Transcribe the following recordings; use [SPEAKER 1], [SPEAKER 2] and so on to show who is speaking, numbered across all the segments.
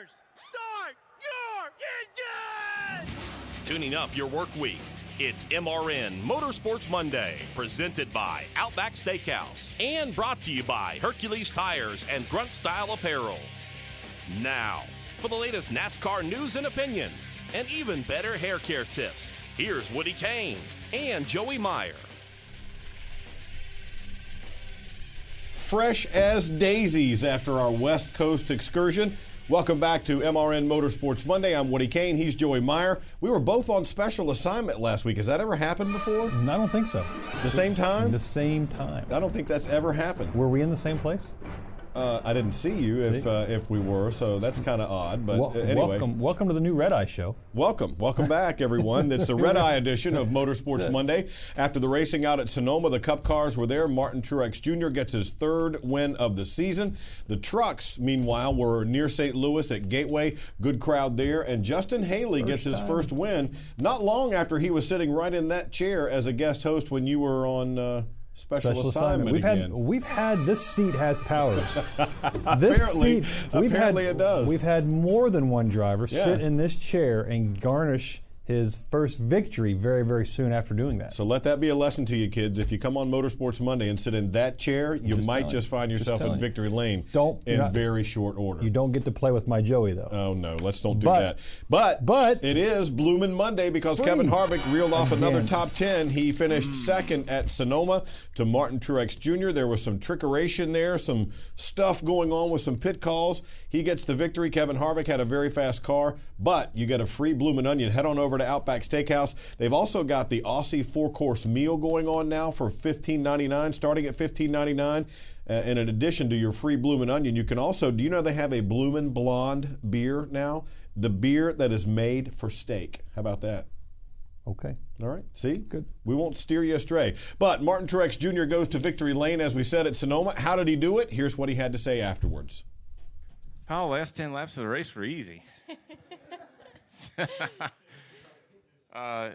[SPEAKER 1] Cars, start your engines!
[SPEAKER 2] Tuning up your work week. It's MRN Motorsports Monday, presented by Outback Steakhouse and brought to you by Hercules Tires and Grunt Style Apparel. Now, for the latest NASCAR news and opinions, and even better hair care tips, here's Woody Kane and Joey Meyer.
[SPEAKER 3] Fresh as daisies after our West Coast excursion. Welcome back to MRN Motorsports Monday. I'm Woody Kane. He's Joey Meyer. We were both on special assignment last week. Has that ever happened before?
[SPEAKER 4] I don't think so.
[SPEAKER 3] The same time?
[SPEAKER 4] The same time.
[SPEAKER 3] I don't think that's ever happened.
[SPEAKER 4] Were we in the same place?
[SPEAKER 3] I didn't see you if we were, so that's kind of odd. But anyway,
[SPEAKER 4] welcome to the new Red Eye Show.
[SPEAKER 3] Welcome back, everyone. It's the Red Eye edition of Motorsports Monday. After the racing out at Sonoma, the Cup cars were there. Martin Truex Jr. gets his third win of the season. The trucks, meanwhile, were near St. Louis at Gateway. Good crowd there, and Justin Haley gets his first win. Not long after he was sitting right in that chair as a guest host when you were on. Special assignment
[SPEAKER 4] We've had this seat has powers.
[SPEAKER 3] Apparently it does.
[SPEAKER 4] We've had more than one driver sit in this chair and garnish his first victory very, very soon after doing that.
[SPEAKER 3] So let that be a lesson to you, kids. If you come on Motorsports Monday and sit in that chair, you might just find yourself in victory lane in very short order.
[SPEAKER 4] You don't get to play with my Joey, though.
[SPEAKER 3] Oh, no. Let's don't do that. But it is Bloomin' Monday because Kevin Harvick reeled off another top 10. He finished second at Sonoma to Martin Truex Jr. There was some trickeration there, some stuff going on with some pit calls. He gets the victory. Kevin Harvick had a very fast car, but you get a free Bloomin' Onion. Head on over to Outback Steakhouse. They've also got the Aussie 4-course meal going on now for $15.99, starting at $15.99. And in addition to your free Bloomin' Onion, you can also, do you know they have a Bloomin' Blonde beer now? The beer that is made for steak. How about that?
[SPEAKER 4] Okay.
[SPEAKER 3] All right. See?
[SPEAKER 4] Good.
[SPEAKER 3] We won't steer you astray. But Martin Truex Jr. goes to victory lane, as we said, at Sonoma. How did he do it? Here's what he had to say afterwards.
[SPEAKER 5] Oh, last 10 laps of the race were easy. A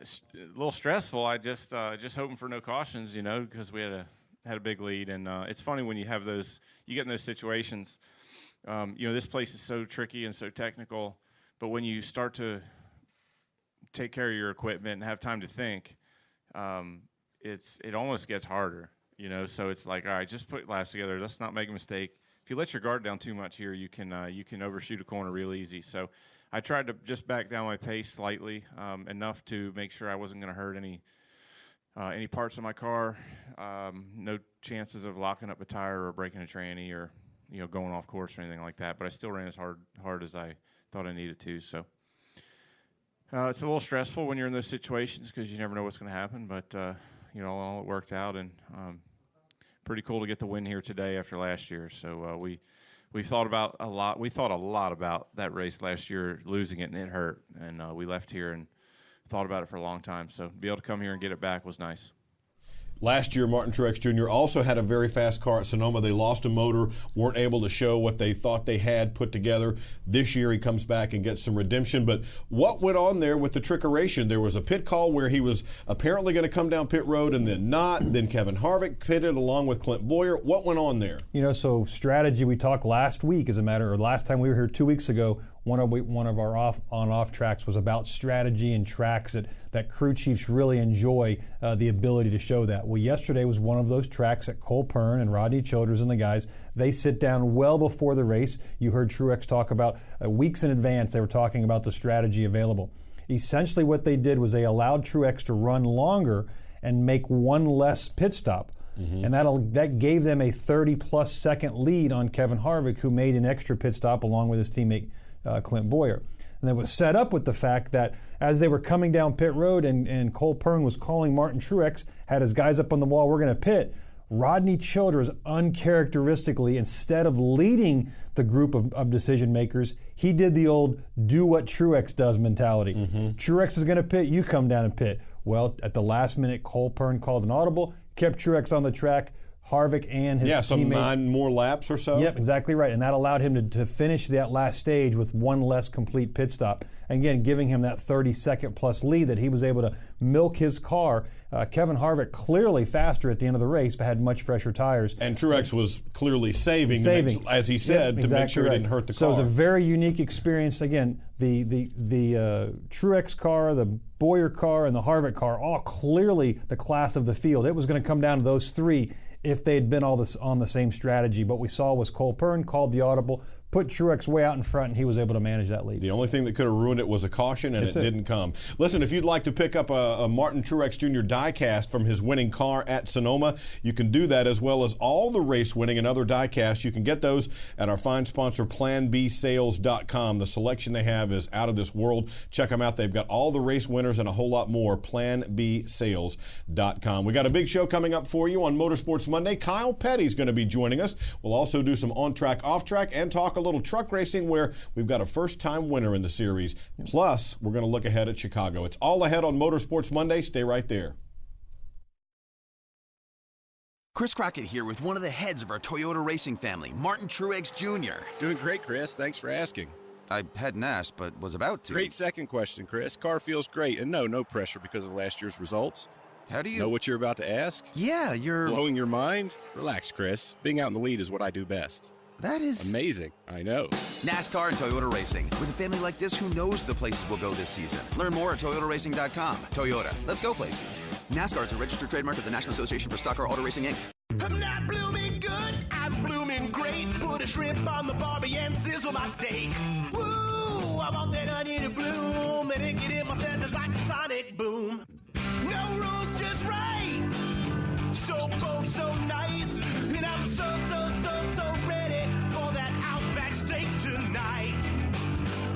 [SPEAKER 5] little stressful. I just hoping for no cautions, because we had a big lead. And it's funny when you have those, you get in those situations. This place is so tricky and so technical, but when you start to take care of your equipment and have time to think, it almost gets harder. So it's like, all right, just put laps together. Let's not make a mistake. If you let your guard down too much here, you can overshoot a corner real easy. So I tried to just back down my pace slightly, enough to make sure I wasn't going to hurt any parts of my car. No chances of locking up a tire or breaking a tranny or going off course or anything like that. But I still ran as hard as I thought I needed to. So it's a little stressful when you're in those situations because you never know what's going to happen. But all it worked out, and pretty cool to get the win here today after last year. So we thought about a lot. We thought a lot about that race last year, losing it, and it hurt. And we left here and thought about it for a long time. So to be able to come here and get it back was nice.
[SPEAKER 3] Last year, Martin Truex Jr. also had a very fast car at Sonoma. They lost a motor, weren't able to show what they thought they had put together. This year, he comes back and gets some redemption. But what went on there with the trickeration? There was a pit call where he was apparently going to come down pit road and then not. Then Kevin Harvick pitted along with Clint Boyer. What went on there?
[SPEAKER 4] So strategy, we talked last week, last time we were here 2 weeks ago, one of our on-off tracks was about strategy and tracks that crew chiefs really enjoy the ability to show that. Well, yesterday was one of those tracks at Cole Pern and Rodney Childers and the guys. They sit down well before the race. You heard Truex talk about weeks in advance. They were talking about the strategy available. Essentially what they did was they allowed Truex to run longer and make one less pit stop. Mm-hmm. And that gave them a 30-plus second lead on Kevin Harvick, who made an extra pit stop along with his teammate Clint Boyer. And that was set up with the fact that as they were coming down pit road and Cole Pern was calling Martin Truex, had his guys up on the wall, we're going to pit, Rodney Childers uncharacteristically, instead of leading the group of decision makers, he did the old do what Truex does mentality. Mm-hmm. Truex is going to pit, you come down and pit. Well, at the last minute, Cole Pern called an audible, kept Truex on the track. Harvick and his
[SPEAKER 3] some
[SPEAKER 4] teammate.
[SPEAKER 3] 9 more laps or so.
[SPEAKER 4] Yep, exactly right. And that allowed him to finish that last stage with one less complete pit stop. Again, giving him that 30-second plus lead that he was able to milk his car. Kevin Harvick clearly faster at the end of the race, but had much fresher tires.
[SPEAKER 3] And Truex was clearly saving. As he said, to make sure it didn't hurt the car.
[SPEAKER 4] So it was a very unique experience. Again, the Truex car, the Boyer car, and the Harvick car, all clearly the class of the field. It was going to come down to those 3 if they had been all this on the same strategy. What we saw was Cole Pearn called the audible, put Truex way out in front, and he was able to manage that lead.
[SPEAKER 3] The only thing that could have ruined it was a caution, and it didn't come. Listen, if you'd like to pick up a Martin Truex Jr. diecast from his winning car at Sonoma, you can do that, as well as all the race winning and other diecasts. You can get those at our fine sponsor, PlanBSales.com. The selection they have is out of this world. Check them out. They've got all the race winners and a whole lot more. PlanBSales.com. We got a big show coming up for you on Motorsports Monday. Kyle Petty's going to be joining us. We'll also do some on-track, off-track, and talk a little truck racing, where we've got a first-time winner in the series. Plus, we're going to look ahead at Chicago. It's all ahead on Motorsports Monday. Stay right there.
[SPEAKER 6] Chris Crockett here with one of the heads of our Toyota racing family, Martin Truex Jr.
[SPEAKER 7] Doing great, Chris. Thanks for asking.
[SPEAKER 6] I hadn't asked, but was about to.
[SPEAKER 7] Great second question, Chris. Car feels great, and no pressure because of last year's results.
[SPEAKER 6] How do you
[SPEAKER 7] know what you're about to ask?
[SPEAKER 6] Yeah, you're
[SPEAKER 7] blowing your mind? Relax, Chris. Being out in the lead is what I do best.
[SPEAKER 6] That is
[SPEAKER 7] amazing. I know.
[SPEAKER 6] NASCAR and Toyota Racing. With a family like this, who knows the places we'll go this season? Learn more at ToyotaRacing.com. Toyota, let's go places. NASCAR is a registered trademark of the National Association for Stock Car Auto Racing, Inc.
[SPEAKER 1] I'm not blooming good, I'm blooming great. Put a shrimp on the barbie and sizzle my steak. Woo, I want that onion to bloom, and it get in my senses like a sonic boom. No rules, just right. So cold, so nice, and I'm so ready for that Outback steak tonight.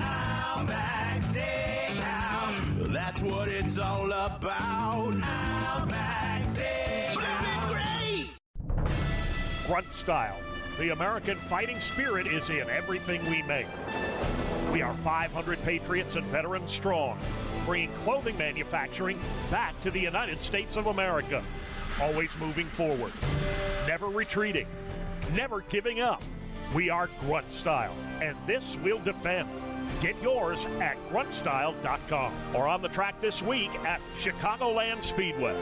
[SPEAKER 1] Outback Steakhouse, that's what it's all about. Outback Steakhouse, blooming great.
[SPEAKER 8] Grunt style. The American fighting spirit is in everything we make. We are 500 patriots and veterans strong, bringing clothing manufacturing back to the United States of America. Always moving forward, never retreating, never giving up. We are Grunt Style, and this we'll defend. Get yours at gruntstyle.com or on the track this week at Chicagoland Speedway.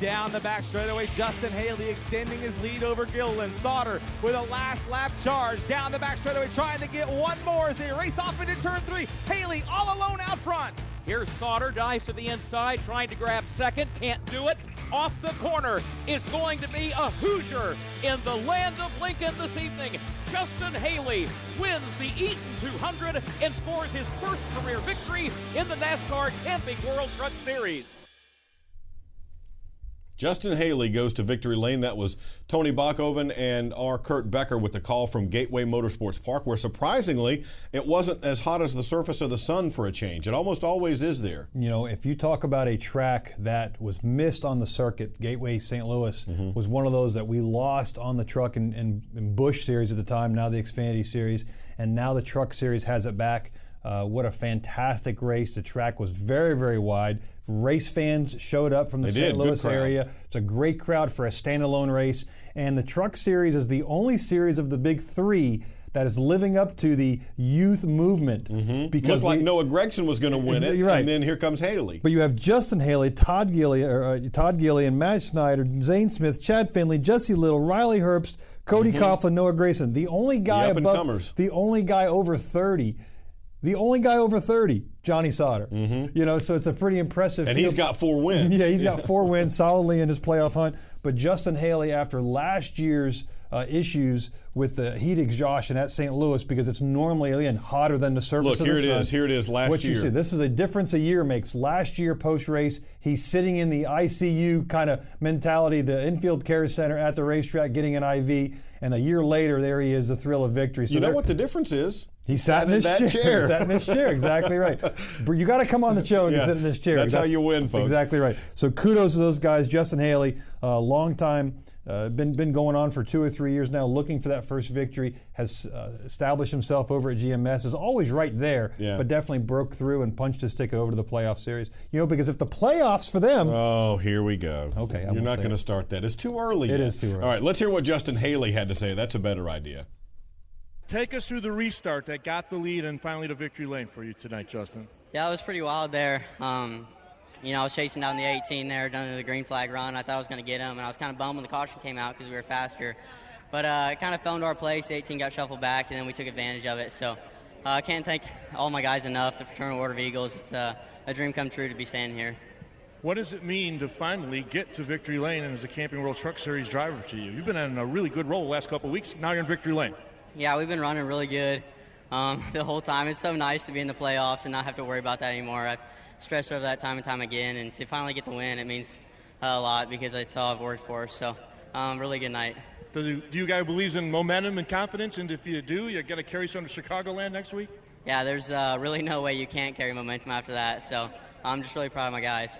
[SPEAKER 9] Down the back straightaway, Justin Haley extending his lead over Gilliland. Sauter with a last lap charge. Down the back straightaway, trying to get one more as they race off into turn 3. Haley all alone out front.
[SPEAKER 10] Here's Sauter, dives to the inside, trying to grab second, can't do it. Off the corner is going to be a Hoosier in the land of Lincoln this evening. Justin Haley wins the Eaton 200 and scores his first career victory in the NASCAR Camping World Truck Series.
[SPEAKER 3] Justin Haley goes to victory lane. That was Tony Bachhoven and our Kurt Becker with the call from Gateway Motorsports Park, where surprisingly it wasn't as hot as the surface of the sun for a change. It almost always is there.
[SPEAKER 4] You know, if you talk about a track that was missed on the circuit, Gateway St. Louis was one of those that we lost on the truck and Busch Series at the time, now the Xfinity Series, and now the Truck Series has it back. What a fantastic race. The track was very, very wide. Race fans showed up from the St. Louis area. It's a great crowd for a standalone race. And the Truck Series is the only series of the big 3 that is living up to the youth movement.
[SPEAKER 3] Because looked like Noah Gragson was going to win it,
[SPEAKER 4] right.
[SPEAKER 3] And then here comes Haley.
[SPEAKER 4] But you have Justin Haley, Todd Gilliland, Matt Snyder, Zane Smith, Chad Finley, Jesse Little, Riley Herbst, Cody Coughlin, Noah Gragson. The only guy the only guy over 30. The only guy over 30, Johnny Sauter. You know, so it's a pretty impressive
[SPEAKER 3] And
[SPEAKER 4] field.
[SPEAKER 3] he's got 4 wins.
[SPEAKER 4] Yeah, he's got 4 wins solidly in his playoff hunt. But Justin Haley, after last year's issues with the heat exhaustion at St. Louis, because it's normally, again, hotter than the surface of the sun.
[SPEAKER 3] Look, here it is last year.
[SPEAKER 4] You see, this is a difference a year makes. Last year, post-race, he's sitting in the ICU kind of mentality, the infield care center at the racetrack getting an IV, and a year later, there he is, the thrill of victory. So
[SPEAKER 3] you know what the difference is?
[SPEAKER 4] He sat in this chair. Sat in this chair, exactly right. You got to come on the show and sit in this chair.
[SPEAKER 3] That's how you win, folks.
[SPEAKER 4] Exactly right. So kudos to those guys. Justin Haley, longtime been going on for 2 or 3 years now, looking for that first victory, has established himself over at GMS, is always right there, but definitely broke through and punched his ticket over to the playoff series. Because if the playoffs for them...
[SPEAKER 3] Oh, here we go.
[SPEAKER 4] Okay.
[SPEAKER 3] You're not going to start that. It's too early
[SPEAKER 4] It
[SPEAKER 3] yet.
[SPEAKER 4] is too early.
[SPEAKER 3] All right, let's hear what Justin Haley had to say. That's a better idea.
[SPEAKER 11] Take us through the restart that got the lead and finally to victory lane for you tonight, Justin.
[SPEAKER 12] Yeah, it was pretty wild there. I was chasing down the 18 there, down to the green flag run. I thought I was going to get him, and I was kind of bummed when the caution came out because we were faster. But it kind of fell into our place. The 18 got shuffled back, and then we took advantage of it. So I can't thank all my guys enough, the Fraternal Order of Eagles. It's a dream come true to be standing here.
[SPEAKER 11] What does it mean to finally get to victory lane and as a Camping World Truck Series driver to you? You've been in a really good role the last couple of weeks. Now you're in victory lane.
[SPEAKER 12] Yeah, we've been running really good the whole time. It's so nice to be in the playoffs and not have to worry about that anymore. I've stressed over that time and time again, and to finally get the win, it means a lot because it's all I've worked for. So, really good night.
[SPEAKER 11] Do you guys believe in momentum and confidence? And if you do, you got to carry some to Chicagoland next week?
[SPEAKER 12] Yeah, there's really no way you can't carry momentum after that. So, I'm just really proud of my guys.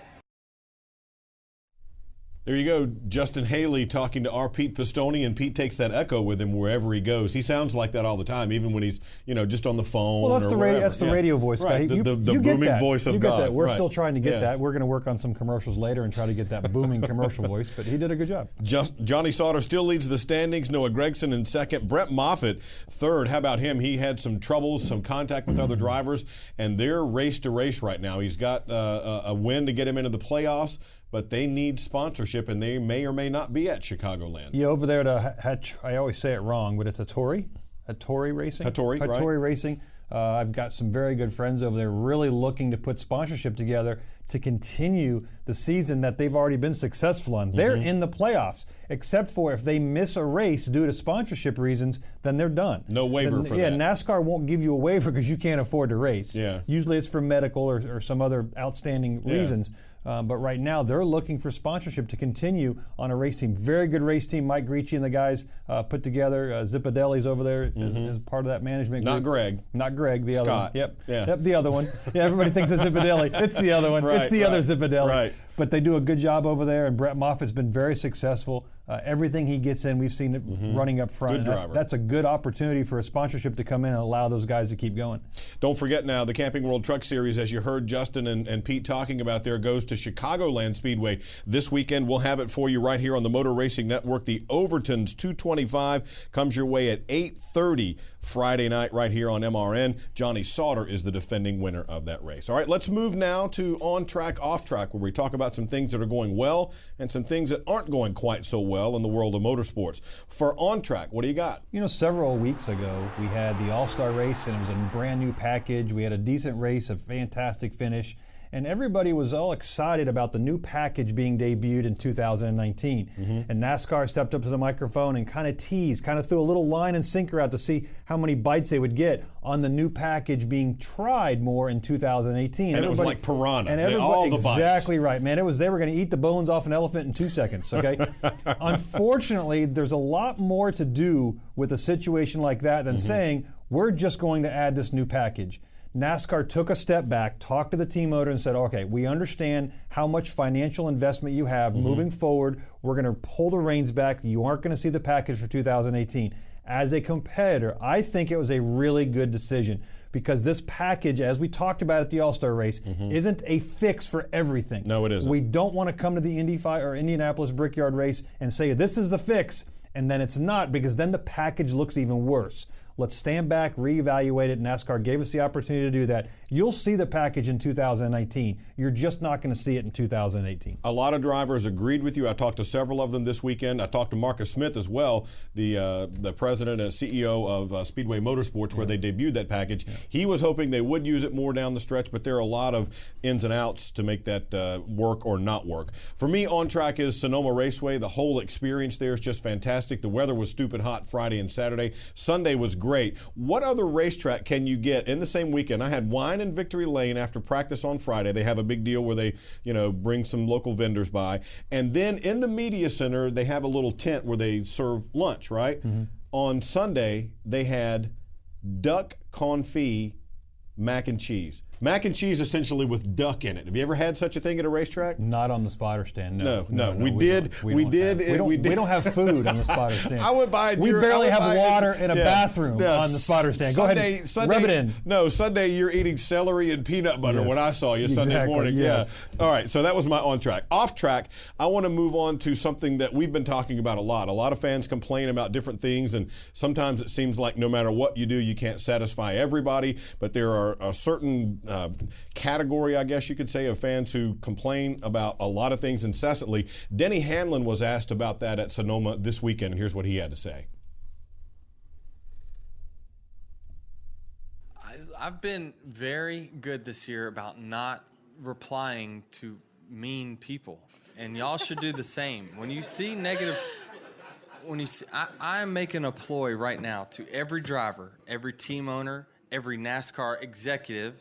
[SPEAKER 3] There you go, Justin Haley talking to our Pete Pistone, and Pete takes that echo with him wherever he goes. He sounds like that all the time, even when he's just on the phone.
[SPEAKER 4] Well, that's
[SPEAKER 3] or
[SPEAKER 4] the
[SPEAKER 3] wherever.
[SPEAKER 4] radio. That's the radio voice
[SPEAKER 3] right.
[SPEAKER 4] guy.
[SPEAKER 3] The
[SPEAKER 4] you
[SPEAKER 3] booming
[SPEAKER 4] get
[SPEAKER 3] voice of
[SPEAKER 4] you
[SPEAKER 3] God.
[SPEAKER 4] Get that. We're
[SPEAKER 3] right.
[SPEAKER 4] still trying to get that. We're going to work on some commercials later and try to get that booming commercial voice. But he did a good job.
[SPEAKER 3] Johnny Sauter still leads the standings. Noah Gregson in second. Brett Moffitt third. How about him? He had some troubles, some contact with other drivers, and they're race to race right now. He's got a win to get him into the playoffs, but they need sponsorship, and they may or may not be at Chicagoland.
[SPEAKER 4] Yeah, over there at I always say it wrong, but it's Hattori Racing. Hattori Racing. I've got some very good friends over there really looking to put sponsorship together to continue the season that they've already been successful on. They're in the playoffs, except for if they miss a race due to sponsorship reasons, then they're done.
[SPEAKER 3] No waiver for that.
[SPEAKER 4] Yeah, NASCAR won't give you a waiver because you can't afford to race.
[SPEAKER 3] Yeah.
[SPEAKER 4] Usually it's for medical or some other outstanding reasons. But right now, they're looking for sponsorship to continue on a race team. Very good race team. Mike Gricci and the guys put together. Zipadelli's over there as part of that management group.
[SPEAKER 3] Not Greg.
[SPEAKER 4] Not Greg, the other one.
[SPEAKER 3] Scott.
[SPEAKER 4] Yep, the other one. Yeah, everybody thinks it's Zipadelli. It's the other one. It's the other Zipadelli.
[SPEAKER 3] Right.
[SPEAKER 4] But they do a good job over there, and Brett Moffitt's been very successful. Everything he gets in, we've seen it running up front.
[SPEAKER 3] Good driver.
[SPEAKER 4] That's a good opportunity for a sponsorship to come in and allow those guys to keep going.
[SPEAKER 3] Don't forget now, the Camping World Truck Series, as you heard Justin and Pete talking about there, goes to Chicagoland Speedway this weekend. We'll have it for you right here on the Motor Racing Network. The Overton's 225 comes your way at 8:30 Friday night right here on MRN. Johnny Sauter is the defending winner of that race. All right, let's move now to On Track, Off Track, where we talk about some things that are going well and some things that aren't going quite so well in the world of motorsports. For On Track, what do you got?
[SPEAKER 4] Several weeks ago, we had the All-Star race, and it was a brand new package. We had a decent race, a fantastic finish, and everybody was all excited about the new package being debuted in 2019. And NASCAR stepped up to the microphone and kind of teased, kind of threw a little line and sinker out to see how many bites they would get on the new package being tried more in 2018.
[SPEAKER 3] And it was like piranha.
[SPEAKER 4] And
[SPEAKER 3] all the bites.
[SPEAKER 4] Exactly right, man. They were going to eat the bones off an elephant in 2 seconds, okay? Unfortunately, there's a lot more to do with a situation like that than saying, we're just going to add this new package. NASCAR took a step back, talked to the team owner and said, okay, we understand how much financial investment you have moving forward. We're going to pull the reins back. You aren't going to see the package for 2018. As a competitor, I think it was a really good decision because this package, as we talked about at the All-Star race, isn't a fix for everything.
[SPEAKER 3] No, it isn't.
[SPEAKER 4] We don't want to come to the Indianapolis Brickyard race and say, this is the fix, and then it's not, because then the package looks even worse. Let's stand back, reevaluate it. NASCAR gave us the opportunity to do that. You'll see the package in 2019. You're just not going to see it in 2018.
[SPEAKER 3] A lot of drivers agreed with you. I talked to several of them this weekend. I talked to Marcus Smith as well, the president and CEO of Speedway Motorsports, where they debuted that package. He was hoping they would use it more down the stretch, but there are a lot of ins and outs to make that work or not work. For me, On Track is Sonoma Raceway. The whole experience there is just fantastic. The weather was stupid hot Friday and Saturday. Sunday was great. What other racetrack can you get in the same weekend? I had wine in Victory Lane after practice on Friday. They have a big deal where they, bring some local vendors by. And then in the media center, they have a little tent where they serve lunch, right? On Sunday, they had duck confit Mac and cheese. Mac and cheese essentially with duck in it. Have you ever had such a thing at a racetrack?
[SPEAKER 4] Not on the spotter stand. No.
[SPEAKER 3] We don't
[SPEAKER 4] have food on the spotter stand.
[SPEAKER 3] I would buy.
[SPEAKER 4] We barely have water and a bathroom on the spotter stand. Go ahead, rub it in.
[SPEAKER 3] No, Sunday you're eating celery and peanut butter when I saw you Sunday morning.
[SPEAKER 4] Yes.
[SPEAKER 3] Yeah. All right, so that was my on track. Off track, I want to move on to something that we've been talking about a lot. A lot of fans complain about different things, and sometimes it seems like no matter what you do, you can't satisfy everybody. But there are a certain category, I guess you could say, of fans who complain about a lot of things incessantly. Denny Hamlin was asked about that at Sonoma this weekend. Here's what he had to say.
[SPEAKER 13] I've been very good this year about not replying to mean people, and y'all should do the same. When you see negative, I am making a ploy right now to every driver, every team owner, every NASCAR executive,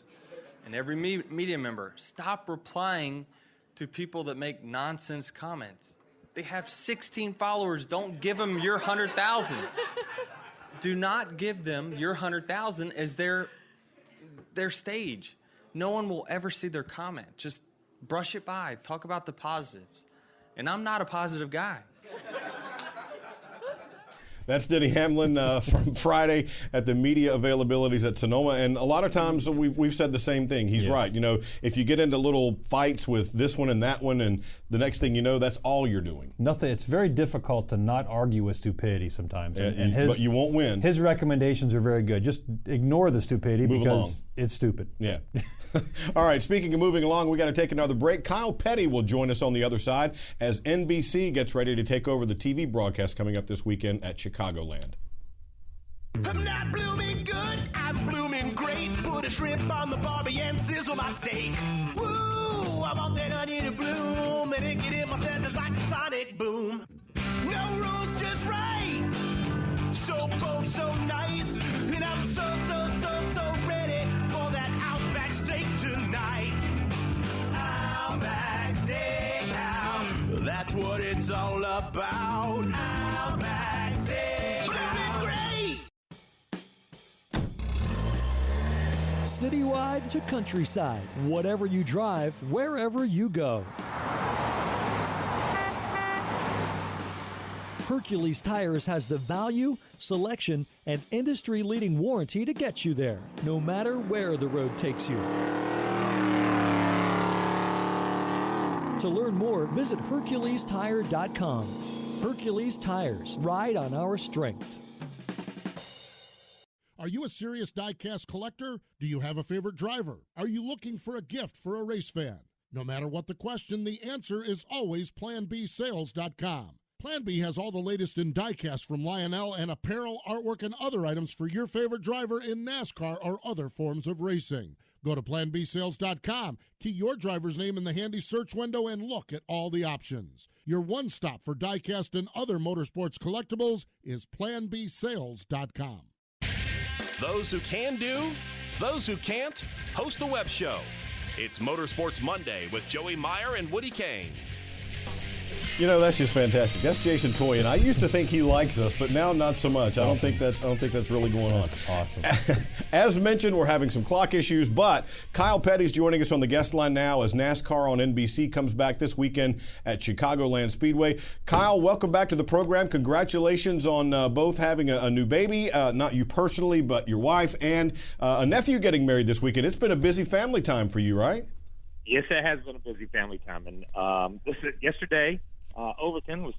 [SPEAKER 13] and every media member, stop replying to people that make nonsense comments. They have 16 followers. Don't give them your 100,000. Do not give them your 100,000 as their stage. No one will ever see their comment. Just brush it by. Talk about the positives. And I'm not a positive guy.
[SPEAKER 3] That's Denny Hamlin from Friday at the media availabilities at Sonoma. And a lot of times we've said the same thing. He's right. You know, if you get into little fights with this one and that one, and the next thing you know, that's all you're doing.
[SPEAKER 4] Nothing. It's very difficult to not argue with stupidity sometimes.
[SPEAKER 3] But you won't win.
[SPEAKER 4] His recommendations are very good. Just ignore the stupidity because it's stupid.
[SPEAKER 3] Yeah. All right, speaking of moving along, we got to take another break. Kyle Petty will join us on the other side as NBC gets ready to take over the TV broadcast coming up this weekend at Chicagoland.
[SPEAKER 1] I'm not blooming good, I'm blooming great. Put a shrimp on the barbie and sizzle my steak. Woo, I want that onion to bloom and it get in my senses like a sonic boom. No rules, just right. So bold, so nice. And I'm so ready for that Outback steak tonight. Outback Steakhouse, that's what it's all about. Outback Steakhouse. Blooming great.
[SPEAKER 14] Citywide to countryside, whatever you drive, wherever you go. Hercules Tires has the value, selection, and industry-leading warranty to get you there, no matter where the road takes you. To learn more, visit HerculesTire.com. Hercules Tires, ride on our strength.
[SPEAKER 15] Are you a serious die-cast collector? Do you have a favorite driver? Are you looking for a gift for a race fan? No matter what the question, the answer is always PlanBSales.com. Plan B has all the latest in diecast from Lionel and apparel, artwork, and other items for your favorite driver in NASCAR or other forms of racing. Go to PlanBSales.com, key your driver's name in the handy search window, and look at all the options. Your one stop for diecast and other motorsports collectibles is PlanBSales.com.
[SPEAKER 2] Those who can do, those who can't, host a web show. It's Motorsports Monday with Joey Meyer and Woody Kane.
[SPEAKER 3] You know, that's just fantastic. That's Jason Toy, and I used to think he likes us, but now not so much. I don't think that's really going on.
[SPEAKER 4] That's awesome.
[SPEAKER 3] As mentioned, we're having some clock issues, but Kyle Petty's joining us on the guest line now as NASCAR on NBC comes back this weekend at Chicagoland Speedway. Kyle, welcome back to the program. Congratulations on both having a new baby, not you personally, but your wife, and a nephew getting married this weekend. It's been a busy family time for you, right?
[SPEAKER 16] Yes, it has been a busy family time, and yesterday. Overton was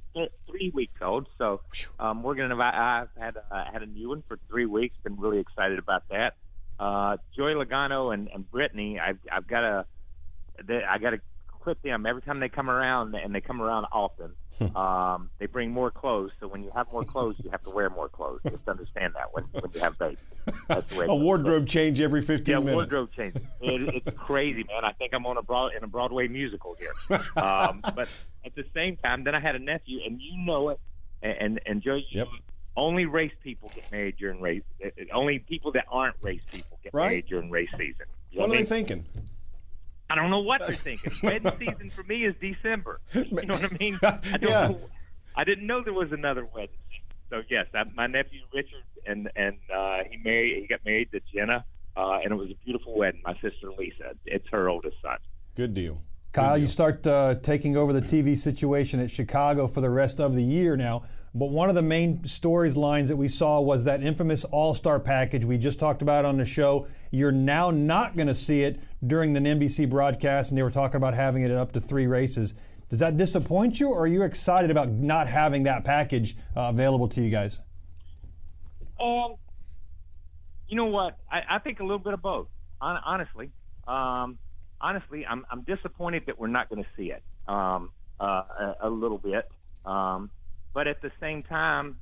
[SPEAKER 16] 3 weeks old, so we're gonna. I've had a new one for 3 weeks. Been really excited about that. Joey Logano and Brittany, I've got to clip them every time they come around, and they come around often. They bring more clothes, so when you have more clothes, you have to wear more clothes. Just understand that when you have babies. That's the way
[SPEAKER 3] a wardrobe change every 15 minutes.
[SPEAKER 16] Yeah, wardrobe change. It's crazy, man. I think I'm on a Broadway musical here. But at the same time, then I had a nephew, and you know it, and Joe, only race people get married during race. Only people that aren't race people get married during race season.
[SPEAKER 3] What are they thinking?
[SPEAKER 16] I don't know what they're thinking. Wedding season for me is December. You know what I mean? I don't know. I didn't know there was another wedding season. So yes, my nephew Richard and he got married to Jenna and it was a beautiful wedding. My sister Lisa, it's her oldest son.
[SPEAKER 3] Good deal.
[SPEAKER 4] Kyle, you start taking over the TV situation at Chicago for the rest of the year now. But one of the main storylines that we saw was that infamous All-Star package we just talked about on the show. You're now not going to see it during the NBC broadcast, and they were talking about having it at up to 3 races. Does that disappoint you, or are you excited about not having that package available to you guys?
[SPEAKER 16] You know what? I think a little bit of both. Honestly, I'm disappointed that we're not going to see it a little bit. But at the same time,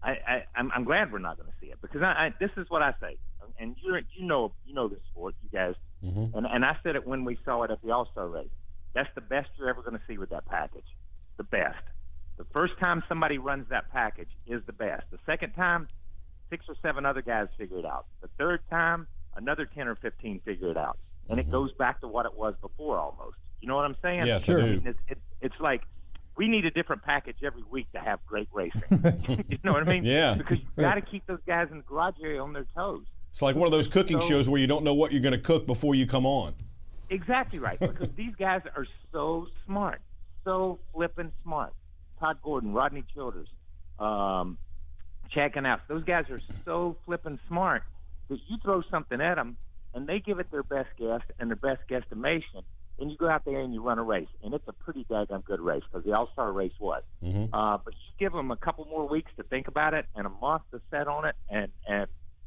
[SPEAKER 16] I'm glad we're not going to see it, because this is what I say, and you know this sport, you guys, and I said it when we saw it at the All-Star race. That's the best you're ever going to see with that package. The best. The first time somebody runs that package is the best. The second time, 6 or 7 other guys figure it out. The third time, another 10 or 15 figure it out. And it goes back to what it was before almost. You know what I'm saying?
[SPEAKER 3] Yes, sure.
[SPEAKER 16] I mean, it's like we need a different package every week to have great racing. You know what I mean?
[SPEAKER 3] Yeah.
[SPEAKER 16] Because you got to keep those guys in the garage area on their toes.
[SPEAKER 3] It's like one of those cooking shows where you don't know what you're going to cook before you come on.
[SPEAKER 16] Exactly right, because these guys are so smart, so flippin' smart. Todd Gordon, Rodney Childers, Chad Knaus, those guys are so flippin' smart that you throw something at them, and they give it their best guess and their best guesstimation, and you go out there and you run a race, and it's a pretty daggone good race, because the All-Star race was. But you give them a couple more weeks to think about it and a month to set on it and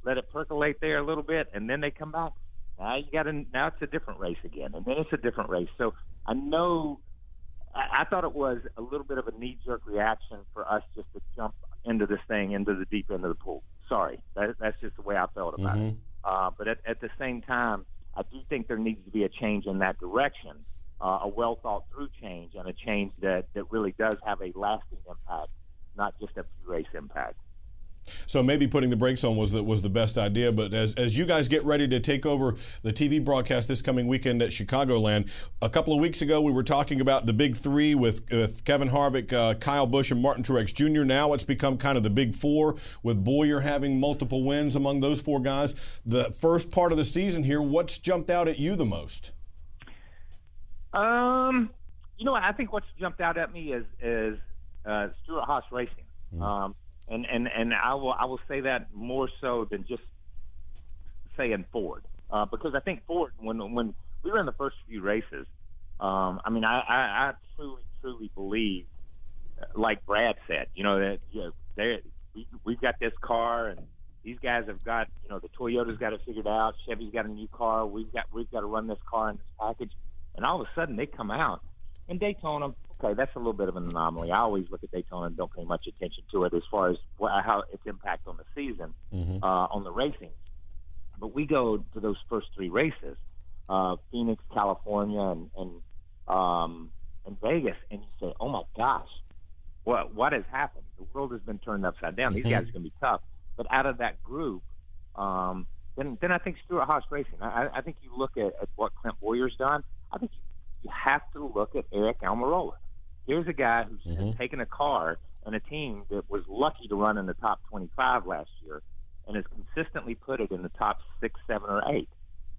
[SPEAKER 16] let it percolate there a little bit, and then they come back. Now it's a different race again, and then it's a different race. So I know I thought it was a little bit of a knee-jerk reaction for us just to jump into this thing, into the deep end of the pool. Sorry, that's just the way I felt about it. But at the same time, I do think there needs to be a change in that direction, a well-thought-through change, and a change that really does have a lasting impact, not just a few race impact.
[SPEAKER 3] So maybe putting the brakes on was the best idea. But as you guys get ready to take over the TV broadcast this coming weekend at Chicagoland, a couple of weeks ago we were talking about the big 3 with Kevin Harvick, Kyle Busch, and Martin Truex Jr. Now it's become kind of the big 4 with Boyer having multiple wins among those 4 guys. The first part of the season here, what's jumped out at you the most?
[SPEAKER 16] I think what's jumped out at me is Stewart-Haas Racing. And I will say that more so than just saying Ford, because I think Ford, when we were in the first few races, I truly believe, like Brad said, that we've got this car, and these guys have got, the Toyota's got it figured out, Chevy's got a new car, we've got to run this car in this package, and all of a sudden they come out. In Daytona, okay, that's a little bit of an anomaly. I always look at Daytona and don't pay much attention to it as far as how its impact on the season, on the racing. But we go to those first 3 races, Phoenix, California, and Vegas, and you say, oh my gosh, what has happened? The world has been turned upside down. These guys are going to be tough. But out of that group, then I think Stewart-Haas Racing. I think you look at what Clint Boyer's done. I think you have to look at Eric Almirola. Here's a guy who's taken a car and a team that was lucky to run in the top 25 last year and has consistently put it in the top 6, 7, or 8.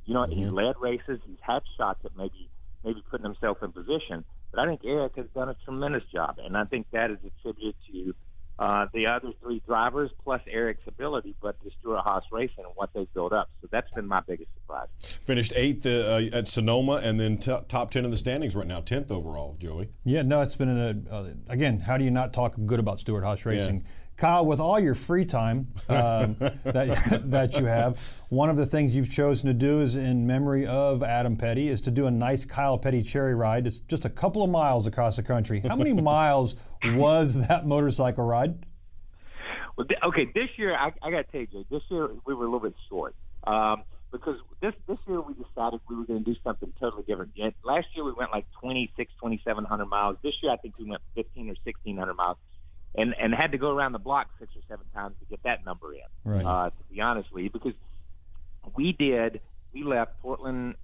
[SPEAKER 16] He's led races. He's had shots at maybe putting himself in position. But I think Eric has done a tremendous job, and I think that is attributed to the other 3 drivers plus Eric's ability, but the Stewart-Haas Racing and what they've built up. So that's been my biggest surprise.
[SPEAKER 3] Finished 8th at Sonoma, and then top 10 in the standings right now, 10th overall, Joey.
[SPEAKER 4] Yeah, no, it's been again, how do you not talk good about Stewart-Haas Racing? Yeah. Kyle, with all your free time that you have, one of the things you've chosen to do is in memory of Adam Petty is to do a nice Kyle Petty cherry ride. It's just a couple of miles across the country. How many miles was that motorcycle ride?
[SPEAKER 16] Well, okay, this year, I got to tell you, Jay, this year we were a little bit short because this year we decided we were going to do something totally different. Last year we went like 2,700 miles. This year I think we went 1,500 or 1,600 miles. And had to go around the block 6 or 7 times to get that number in,
[SPEAKER 4] right.
[SPEAKER 16] To be honest with you, because we left Portland,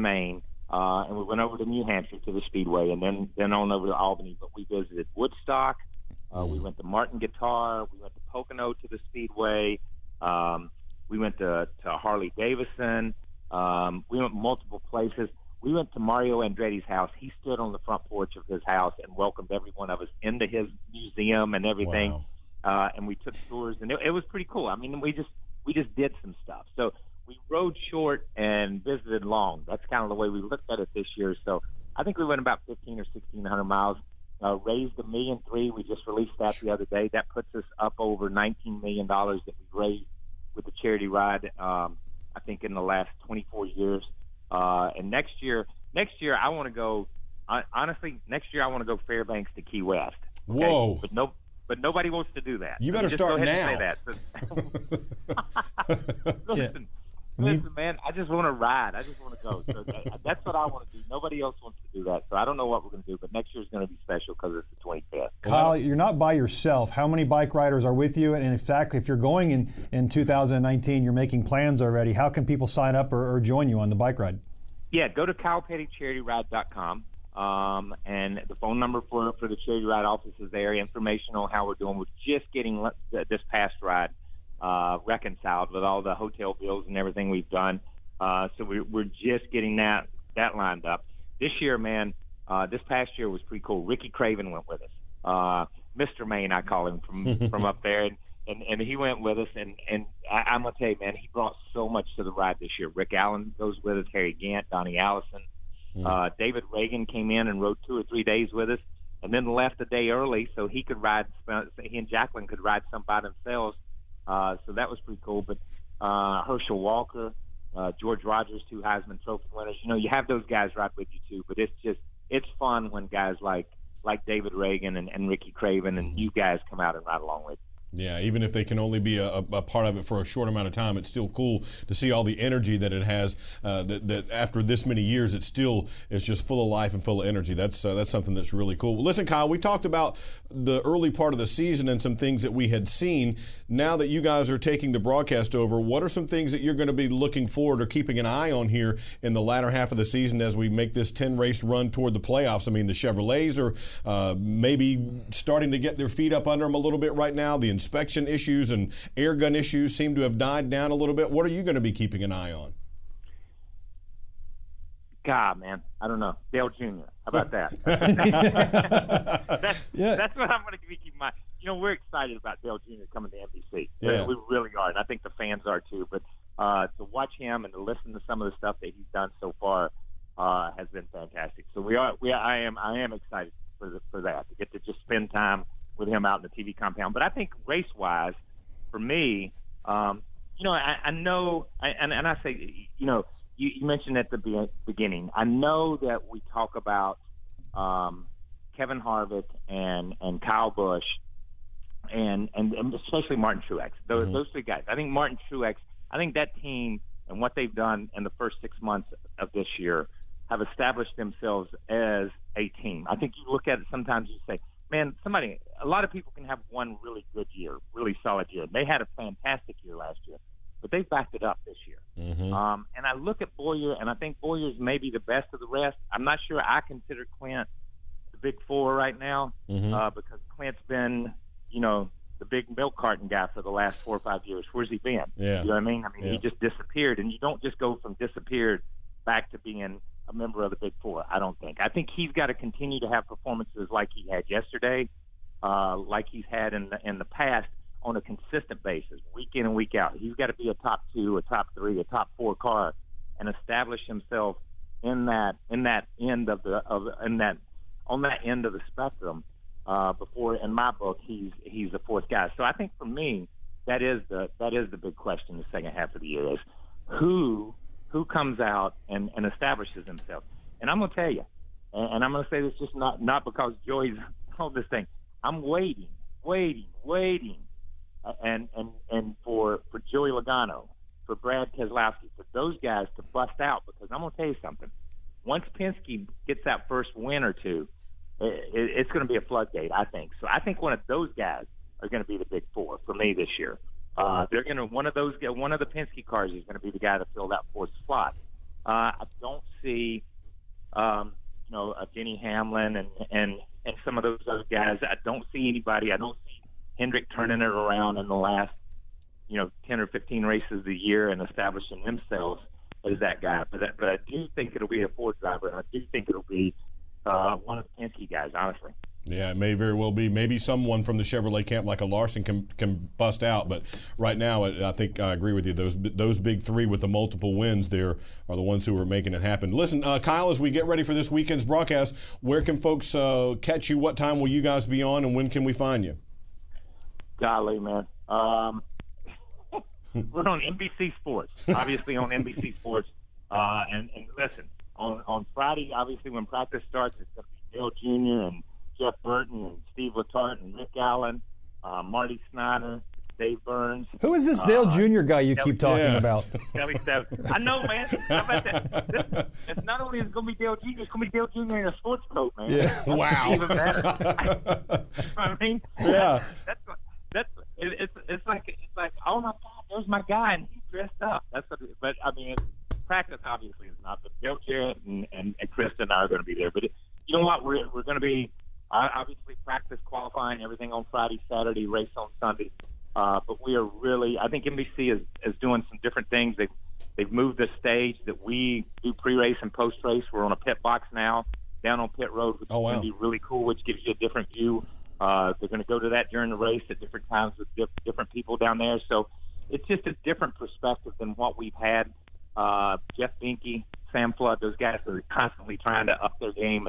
[SPEAKER 16] Maine, and we went over to New Hampshire to the Speedway, and then on over to Albany. But we visited Woodstock, we went to Martin Guitar, we went to Pocono to the Speedway, We went to Harley Davidson. We went multiple places. We went to Mario Andretti's house. He stood on the front porch of his house and welcomed every one of us into his museum and everything.
[SPEAKER 3] Wow.
[SPEAKER 16] And we took tours, and it was pretty cool. I mean, we just did some stuff. So we rode short and visited long. That's kind of the way we looked at it this year. So I think we went about 1,500 or 1,600 miles. Raised $1.3 million. We just released that the other day. That puts us up over $19 million that we raised with the charity ride. I think in the last 24 years. And next year I want to go. Honestly, next year I want to go Fairbanks to Key West. Okay?
[SPEAKER 3] Whoa!
[SPEAKER 16] But nobody wants to do that.
[SPEAKER 3] You better
[SPEAKER 16] just
[SPEAKER 3] start
[SPEAKER 16] go ahead
[SPEAKER 3] now.
[SPEAKER 16] And say that. Listen, man. I just want to ride. I just want to go. So that's what I want to do. Nobody else wants to do that. So I don't know what we're going to do. But next year's going to be special because it's the 25th.
[SPEAKER 4] Kyle, you're not by yourself. How many bike riders are with you? And in fact, if you're going in 2019, you're making plans already. How can people sign up or join you on the bike ride?
[SPEAKER 16] Yeah, go to KylePettyCharityRide.com. And the phone number for the Charity Ride office is there. Information on how we're doing. We're just getting this past ride reconciled with all the hotel bills and everything we've done. So we're just getting that lined up. This year, man, this past year was pretty cool. Ricky Craven went with us. Mr. Maine, I call him from up there. And he went with us. And I'm going to tell you, man, he brought so much to the ride this year. Rick Allen goes with us, Harry Gant, Donnie Allison. David Reagan came in and rode 2 or 3 days with us and then left a day early so he and Jacqueline could ride some by themselves. So that was pretty cool. But Herschel Walker, George Rogers, 2 Heisman Trophy winners. You know, you have those guys ride with you too. But it's fun when guys like David Reagan and Ricky Craven and you guys come out and ride along with you.
[SPEAKER 3] Yeah, even if they can only be a part of it for a short amount of time, it's still cool to see all the energy that it has. That after this many years, it's just full of life and full of energy. That's something that's really cool. Well, listen, Kyle, we talked about the early part of the season and some things that we had seen. Now that you guys are taking the broadcast over, what are some things that you're going to be looking forward or keeping an eye on here in the latter half of the season as we make this 10-race run toward the playoffs? I mean, the Chevrolets are maybe starting to get their feet up under them a little bit right now. The inspection issues and air gun issues seem to have died down a little bit. What are you going to be keeping an eye on?
[SPEAKER 16] God, man, I don't know. Dale Jr. How about that? That's what I'm going to be keeping my. You know, we're excited about Dale Jr. coming to NBC.
[SPEAKER 3] Yeah.
[SPEAKER 16] We really are, and I think the fans are too. But to watch him and to listen to some of the stuff that he's done so far has been fantastic. So I am excited for that, to get to just spend time with him out in the TV compound. But I think race-wise, for me, you know, I know, and I say, you know, you mentioned at the beginning, I know that we talk about Kevin Harvick and Kyle Busch and especially Martin Truex, those 3 guys. I think Martin Truex, I think that team and what they've done in the first 6 months of this year have established themselves as a team. I think you look at it sometimes, you say, man, a lot of people can have one really good year, really solid year. They had a fantastic year last year, but they backed it up this year.
[SPEAKER 3] Mm-hmm.
[SPEAKER 16] And I look at Bowyer, and I think Bowyer's maybe the best of the rest. I'm not sure I consider Clint the big 4 right now because Clint's been, you know, the big milk carton guy for the last 4 or 5 years. Where's he been?
[SPEAKER 3] Yeah.
[SPEAKER 16] You know what I mean? He just disappeared, and you don't just go from disappeared back to being a member of the Big 4, I don't think. I think he's got to continue to have performances like he had yesterday, like he's had in the past on a consistent basis, week in and week out. He's got to be a top 2, a top 3, a top 4 car and establish himself on that end of the spectrum before, in my book, he's the 4th guy. So I think for me, that is the big question the second half of the year is who comes out and establishes himself. And I'm going to tell you, and I'm going to say this just not because Joey's on this thing. I'm waiting, and for Joey Logano, for Brad Keselowski, for those guys to bust out, because I'm going to tell you something. Once Penske gets that first win or two, it's going to be a floodgate, I think. So I think one of those guys are going to be the Big 4 for me this year. They're going to one of the Penske cars is going to be the guy to fill that 4th slot. I don't see, a Denny Hamlin and some of those other guys. I don't see anybody. I don't see Hendrick turning it around in the last, 10 or 15 races a year and establishing themselves as that guy. But I do think it'll be a Ford driver, and I do think it'll be one of the Penske guys, honestly.
[SPEAKER 3] Yeah, it may very well be. Maybe someone from the Chevrolet camp like a Larson can bust out. But right now, I think I agree with you. Those big three with the multiple wins there are the ones who are making it happen. Listen, Kyle, as we get ready for this weekend's broadcast, where can folks catch you? What time will you guys be on, and when can we find you?
[SPEAKER 16] Golly, man. We're on NBC Sports, obviously on NBC Sports. And listen, on Friday, obviously when practice starts, it's going to be Dale Jr. and Jeff Burton and Steve Letarte and Rick Allen, Marty Snyder, Dave Burns.
[SPEAKER 4] Who is this Dale Jr. guy you keep talking about?
[SPEAKER 16] Kelly Seven. I know, man. How about that? It's not only is it going to be Dale Jr., it's going to be Dale Jr. in a sports coat, man.
[SPEAKER 3] Yeah. Wow.
[SPEAKER 16] Even better. I mean,
[SPEAKER 3] yeah.
[SPEAKER 16] It's like oh my God, there's my guy and he's dressed up. That's what. But I mean, practice obviously is not. But Dale Jarrett and Chris and I are going to be there. But you know what? We're going to be obviously practice, qualifying, everything on Friday, Saturday, race on Sunday. But we are really. I think NBC is doing some different things. They've moved the stage that we do pre-race and post-race. We're on a pit box now down on pit road, which is going to be really cool, which gives you a different view. They're going to go to that during the race at different times with different people down there. So it's just a different perspective than what we've had. Jeff Binky, Sam Flood, those guys are constantly trying to up their game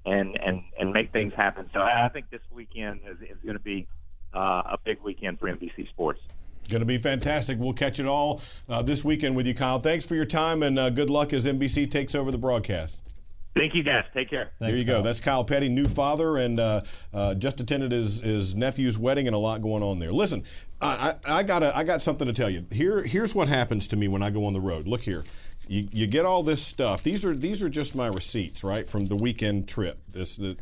[SPEAKER 16] and make things happen. So I think this weekend is going to be a big weekend for NBC Sports.
[SPEAKER 3] Going to be fantastic. We'll catch it all this weekend with you, Kyle. Thanks for your time, and good luck as NBC takes over the broadcast.
[SPEAKER 16] Thank you, guys. Take care.
[SPEAKER 3] There you go. That's Kyle Petty, new father, and just attended his nephew's wedding, and a lot going on there. Listen, I got something to tell you. Here's what happens to me when I go on the road. Look here. You get all this stuff. These are just my receipts, right, from the weekend trip.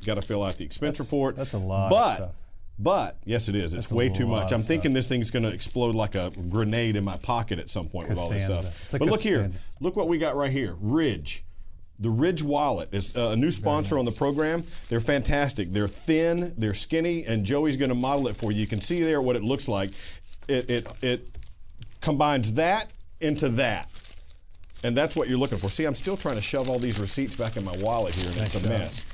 [SPEAKER 3] Got to fill out the expense report.
[SPEAKER 4] That's a lot of stuff.
[SPEAKER 3] But, yes, it is. It's way too much. I'm thinking this thing's going to explode like a grenade in my pocket at some point with all this stuff. But look here. Look what we got right here. Ridge. The Ridge Wallet is a new sponsor on the program. They're fantastic. They're thin, they're skinny, and Joey's going to model it for you. You can see there what it looks like. It combines that into that. And that's what you're looking for. See, I'm still trying to shove all these receipts back in my wallet here, and it's a mess.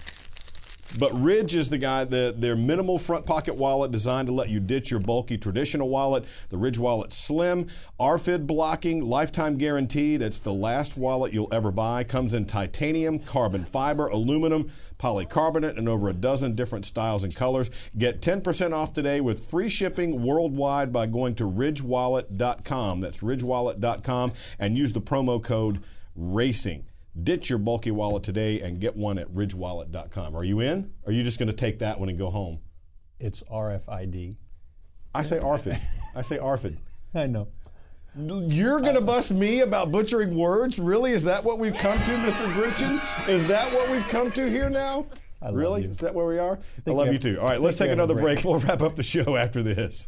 [SPEAKER 3] But Ridge is the guy, their minimal front pocket wallet designed to let you ditch your bulky traditional wallet. The Ridge Wallet Slim, RFID blocking, lifetime guaranteed. It's the last wallet you'll ever buy. Comes in titanium, carbon fiber, aluminum, polycarbonate, and over a dozen different styles and colors. Get 10% off today with free shipping worldwide by going to ridgewallet.com. That's ridgewallet.com, and use the promo code RACING. Ditch your bulky wallet today and get one at ridgewallet.com. Are you in? Or are you just going to take that one and go home?
[SPEAKER 4] It's RFID.
[SPEAKER 3] I say RFID. I say RFID.
[SPEAKER 4] I know.
[SPEAKER 3] You're going to bust me about butchering words? Really? Is that what we've come to, Mr. Gritchen? Is that what we've come to here now? Really? Is that where we are? I love you too. All right, let's take another break. We'll wrap up the show after this.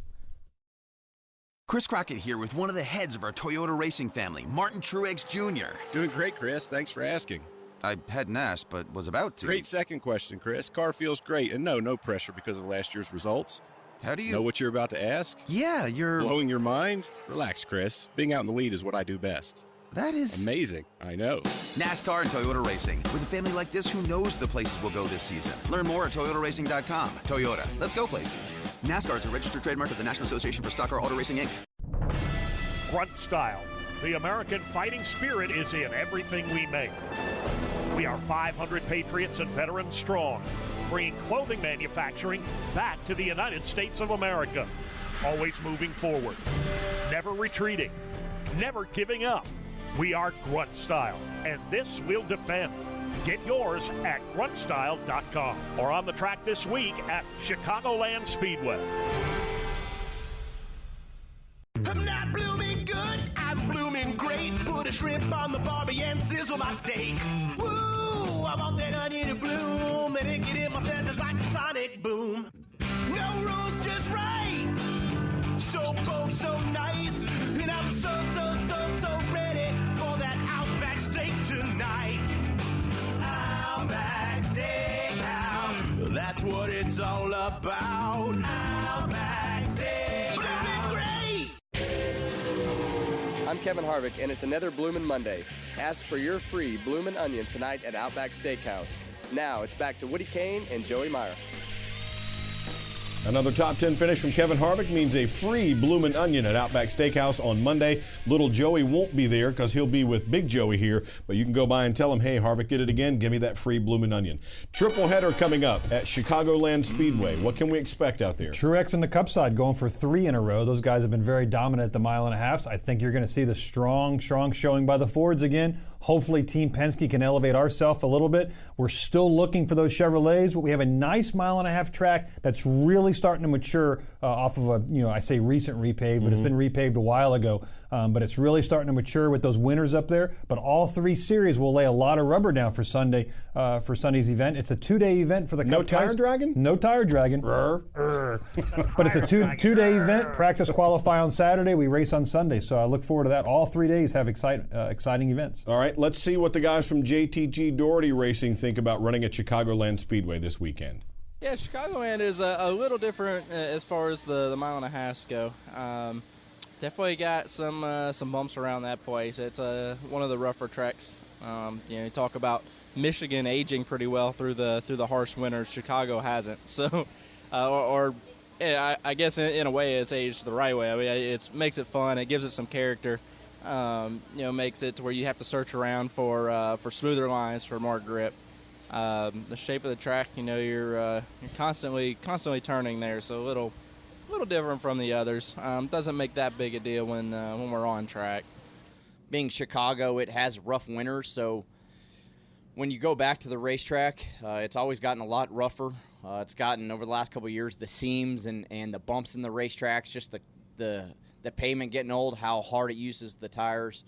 [SPEAKER 6] Chris Crockett here with one of the heads of our Toyota racing family, Martin Truex Jr.
[SPEAKER 7] Doing great, Chris. Thanks for asking.
[SPEAKER 6] I hadn't asked, but was about to.
[SPEAKER 7] Great second question, Chris. Car feels great, and no pressure because of last year's results.
[SPEAKER 6] How do you
[SPEAKER 7] know what you're about to ask?
[SPEAKER 6] Yeah, you're
[SPEAKER 7] blowing your mind. Relax, Chris. Being out in the lead is what I do best.
[SPEAKER 6] That is
[SPEAKER 7] amazing. I know.
[SPEAKER 6] NASCAR and Toyota Racing. With a family like this, who knows the places we'll go this season? Learn more at toyotaracing.com. Toyota, let's go places. NASCAR is a registered trademark of the National Association for Stock Car Auto Racing, Inc.
[SPEAKER 8] Grunt style. The American fighting spirit is in everything we make. We are 500 patriots and veterans strong, bringing clothing manufacturing back to the United States of America. Always moving forward, never retreating, never giving up. We are Grunt Style, and this we'll defend. Get yours at gruntstyle.com or on the track this week at Chicagoland Speedway.
[SPEAKER 1] I'm not blooming good, I'm blooming great. Put a shrimp on the barbie and sizzle my steak. Woo, I want that onion to bloom, and it get in my senses like a sonic boom. No rules, just right. So cold, so nice, and I'm so ready for that Outback steak tonight. Outback Steakhouse, that's what it's all about. Outback Steakhouse, blooming great.
[SPEAKER 17] I'm Kevin Harvick, and it's another Bloomin' Monday. Ask for your free Bloomin' Onion tonight at Outback Steakhouse. Now it's back to Woody Kane and Joey Meyer.
[SPEAKER 3] Another top 10 finish from Kevin Harvick means a free Bloomin' Onion at Outback Steakhouse on Monday. Little Joey won't be there because he'll be with Big Joey here, but you can go by and tell him, hey, Harvick did it again. Give me that free Bloomin' Onion. Triple header coming up at Chicagoland Speedway. What can we expect out there?
[SPEAKER 4] Truex and the Cup side going for 3 in a row. Those guys have been very dominant at the mile and a half. I think you're going to see the strong showing by the Fords again. Hopefully Team Penske can elevate ourselves a little bit. We're still looking for those Chevrolets, but we have a nice mile and a half track that's really starting to mature off of a, I say recent repave, but it's been repaved a while ago. But it's really starting to mature with those winners up there. But all 3 series will lay a lot of rubber down for Sunday, for Sunday's event. It's a 2-day event for the Cup.
[SPEAKER 3] No tire dragging?
[SPEAKER 4] No tire dragging. But it's a two-day event. Practice, qualify on Saturday. We race on Sunday. So I look forward to that. All 3 days have exciting events.
[SPEAKER 3] All right, let's see what the guys from JTG Doherty Racing think about running at Chicagoland Speedway this weekend.
[SPEAKER 18] Yeah, Chicagoland is a little different as far as the mile and a half go. Definitely got some bumps around that place. It's one of the rougher tracks. You talk about Michigan aging pretty well through the harsh winters. Chicago hasn't. So, I guess in a way it's aged the right way. I mean, it makes it fun. It gives it some character. Makes it to where you have to search around for smoother lines, for more grip. The shape of the track, you're constantly turning there, so a little different from the others. Doesn't make that big a deal when we're on track.
[SPEAKER 19] Being Chicago, it has rough winters, so when you go back to the racetrack, it's always gotten a lot rougher. It's gotten, over the last couple of years, the seams and the bumps in the racetracks, just the pavement getting old, how hard it uses the tires.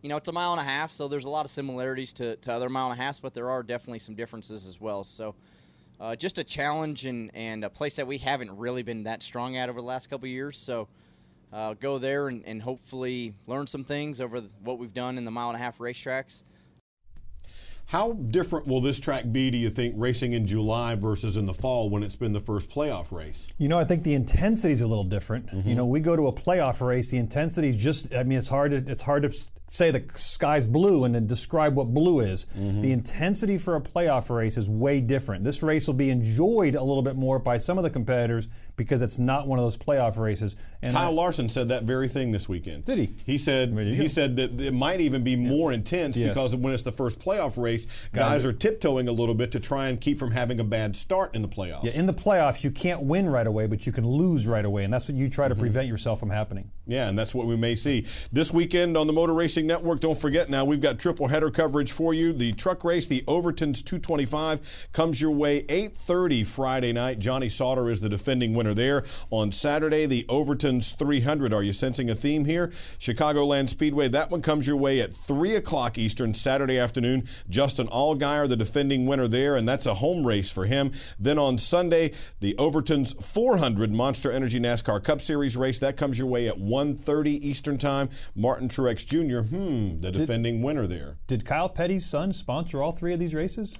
[SPEAKER 19] It's a mile and a half, so there's a lot of similarities to other mile and a halves, but there are definitely some differences as well. So just a challenge and a place that we haven't really been that strong at over the last couple of years. So go there and hopefully learn some things over what we've done in the mile and a half racetracks.
[SPEAKER 3] How different will this track be, do you think, racing in July versus in the fall when it's been the first playoff race?
[SPEAKER 4] I think the intensity is a little different. We go to a playoff race, the intensity is just, it's hard to say the sky's blue and then describe what blue is. The intensity for a playoff race is way different. This race will be enjoyed a little bit more by some of the competitors because it's not one of those playoff races. And
[SPEAKER 3] Kyle Larson said that very thing this weekend.
[SPEAKER 4] Did he?
[SPEAKER 3] He said that it might even be more intense because when it's the first playoff race, guys are tiptoeing a little bit to try and keep from having a bad start in the playoffs.
[SPEAKER 4] Yeah, in the playoffs, you can't win right away, but you can lose right away, and that's what you try to prevent yourself from happening.
[SPEAKER 3] Yeah, and that's what we may see. This weekend on the Motor Racing Network, don't forget now, we've got triple header coverage for you. The truck race, the Overton's 225, comes your way 8:30 Friday night. Johnny Sauter is the defending winner there. On Saturday, the Overton's 300. Are you sensing a theme here? Chicagoland Speedway, that one comes your way at 3 o'clock Eastern Saturday afternoon. Justin Allgaier, the defending winner there, and that's a home race for him. Then on Sunday, the Overton's 400 Monster Energy NASCAR Cup Series race, that comes your way at 1:30 Eastern Time. Martin Truex Jr., the defending winner there.
[SPEAKER 4] Did Kyle Petty's son sponsor all 3 of these races?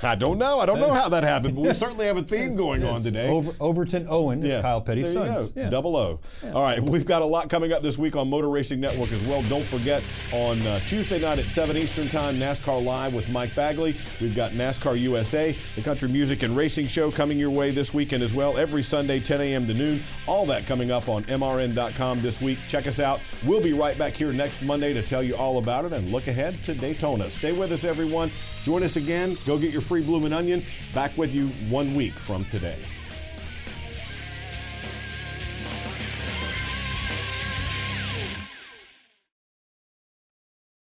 [SPEAKER 3] I don't know. I don't know how that happened, but we certainly have a theme going on today.
[SPEAKER 4] Overton Owen is Kyle Petty's son.
[SPEAKER 3] There you go. Double O. Yeah. All right, we've got a lot coming up this week on Motor Racing Network as well. Don't forget, on Tuesday night at 7 Eastern Time, NASCAR Live with Mike Bagley. We've got NASCAR USA, the country music and racing show coming your way this weekend as well. Every Sunday, 10 a.m. to noon. All that coming up on MRN.com this week. Check us out. We'll be right back here next Monday to tell you all about it and look ahead to Daytona. Stay with us, everyone. Join us again. Go get your free Bloomin' Onion. Back with you 1 week from today.